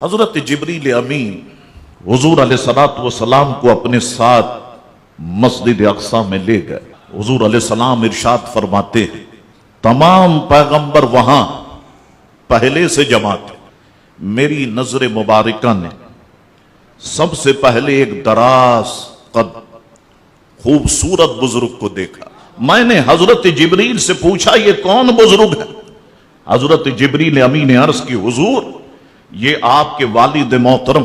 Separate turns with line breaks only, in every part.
حضرت جبریل امین حضور علیہ السلام کو اپنے ساتھ مسجد اقصی میں لے گئے۔ حضور علیہ السلام ارشاد فرماتے ہیں تمام پیغمبر وہاں پہلے سے جمع تھے، میری نظر مبارکہ نے سب سے پہلے ایک دراز قد خوبصورت بزرگ کو دیکھا۔ میں نے حضرت جبریل سے پوچھا یہ کون بزرگ ہے؟ حضرت جبریل امین نے عرض کی حضور یہ آپ کے والد محترم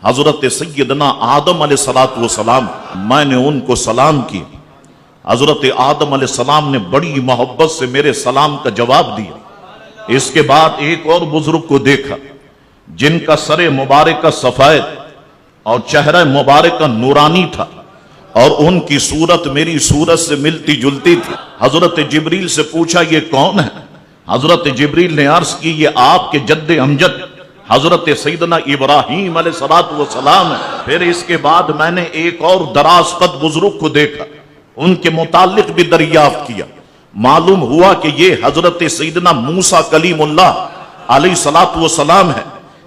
حضرت سیدنا آدم علیہ السلام، میں نے ان کو سلام کی۔ حضرت آدم علیہ السلام نے بڑی محبت سے میرے سلام کا جواب دیا۔ اس کے بعد ایک اور بزرگ کو دیکھا جن کا سر مبارکہ سفید اور چہرہ مبارکہ نورانی تھا اور ان کی صورت میری صورت سے ملتی جلتی تھی۔ حضرت جبریل سے پوچھا یہ کون ہے؟ حضرت جبریل نے عرض کی یہ آپ کے جد امجد حضرت سیدنا ابراہیم علیہ السلام ہے۔ پھر اس کے بعد میں نے ایک اور دراز قد بزرگ کو دیکھا، ان کے متعلق بھی دریافت کیا۔ معلوم ہوا کہ یہ حضرت سیدنا موسیٰ کلیم اللہ علیہ السلام ہے۔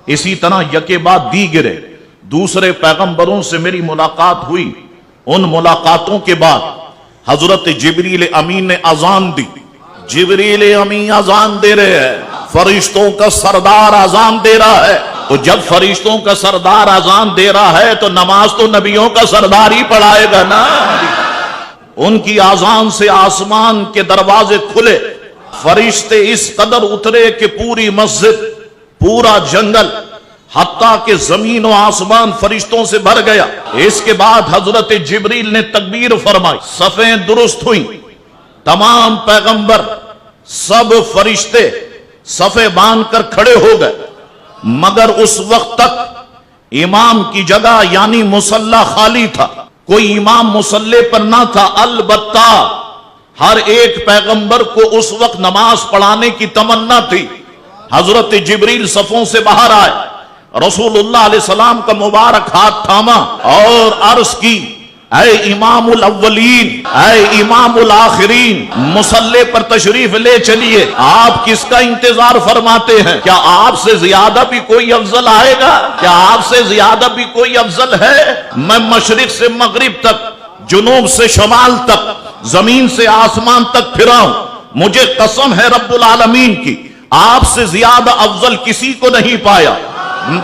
اسی طرح یکے بعد دیگرے دوسرے پیغمبروں سے میری ملاقات ہوئی۔ ان ملاقاتوں کے بعد حضرت جبریل امین نے اذان دی۔ جبریل امین اذان دے رہے ہیں، فرشتوں کا سردار اذان دے رہا ہے۔ تو جب فرشتوں کا سردار اذان دے رہا ہے تو نماز تو نبیوں کا سردار ہی پڑھائے گا نا۔ ان کی اذان سے آسمان کے دروازے کھلے، فرشتے اس قدر اترے کہ پوری مسجد، پورا جنگل، حتیٰ کہ زمین و آسمان فرشتوں سے بھر گیا۔ اس کے بعد حضرت جبریل نے تکبیر فرمائی، صفیں درست ہوئیں، تمام پیغمبر سب فرشتے صفیں باندھ کر کھڑے ہو گئے، مگر اس وقت تک امام کی جگہ یعنی مصلی خالی تھا، کوئی امام مصلی پر نہ تھا۔ البتہ ہر ایک پیغمبر کو اس وقت نماز پڑھانے کی تمنا تھی۔ حضرت جبریل صفوں سے باہر آئے، رسول اللہ علیہ السلام کا مبارک ہاتھ تھاما اور عرض کی اے امام الاولین، اے امام الآخرین، مصلی پر تشریف لے چلیے۔ آپ کس کا انتظار فرماتے ہیں؟ کیا آپ سے زیادہ بھی کوئی افضل آئے گا؟ کیا آپ سے زیادہ بھی کوئی افضل ہے؟ میں مشرق سے مغرب تک، جنوب سے شمال تک، زمین سے آسمان تک پھرا ہوں، مجھے قسم ہے رب العالمین کی آپ سے زیادہ افضل کسی کو نہیں پایا۔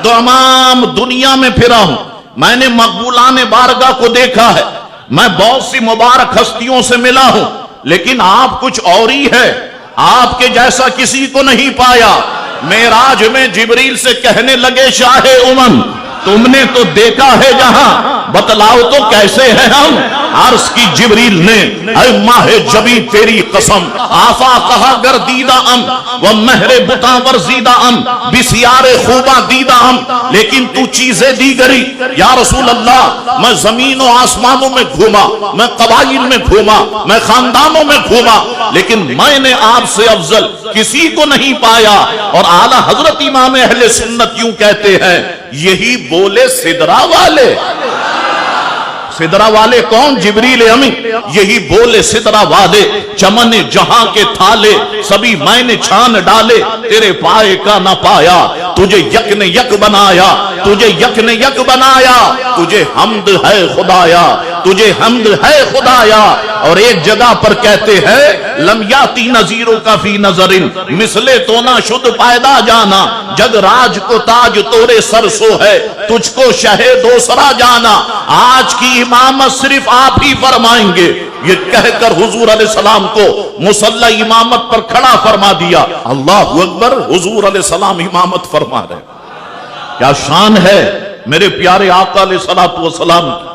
تمام دنیا میں پھرا ہوں، میں نے مقبولان بارگاہ کو دیکھا ہے، میں بہت سی مبارک ہستیوں سے ملا ہوں، لیکن آپ کچھ اور ہی ہے، آپ کے جیسا کسی کو نہیں پایا۔ معراج میں جبریل سے کہنے لگے شاہ امم تم نے تو دیکھا ہے جہاں، بتلاؤ تو کیسے ہیں ہم؟ عرض کی جبریل نے اے ماہ جبی تیری قسم، آفا کہا گر دیدہ ام و مہر بتاں ورزیدہ ام بسیار خوبہ دیدہ ام، لیکن تو چیزیں دیگری یا رسول اللہ۔ میں زمین و آسمانوں میں گھوما، میں قبائل میں گھوما، میں خاندانوں میں گھوما، لیکن میں نے آپ سے افضل کسی کو نہیں پایا۔ اور اعلیٰ حضرت امام اہل سنت یوں کہتے ہیں یہی بولے سدرہ والے۔ سدرہ والے کون؟ جبریل امین۔ یہی بولے سدرہ والے، چمن جہاں کے تھالے سبھی میں نے چھان ڈالے، تیرے پائے کا نہ پایا، تجھے یک نے یک بنایا، تجھے یک نے یک بنایا، تجھے حمد ہے خدایا، تجھے حمد ہے خدایا۔ اور ایک جگہ پر کہتے ہیں لم یاتی نظیروں کا فی نظرن مثلے تو نہ شد پیدا جانا، جگ راج کو تاج تورے سر سو ہے، تجھ کو شہ دوسرا جانا۔ آج کی امامت صرف آپ ہی فرمائیں گے، یہ کہہ کر حضور علیہ السلام کو مصلی امامت پر کھڑا فرما دیا۔ اللہ اکبر، حضور علیہ السلام امامت فرما رہے۔ کیا شان ہے میرے پیارے آقا علیہ السلام کی۔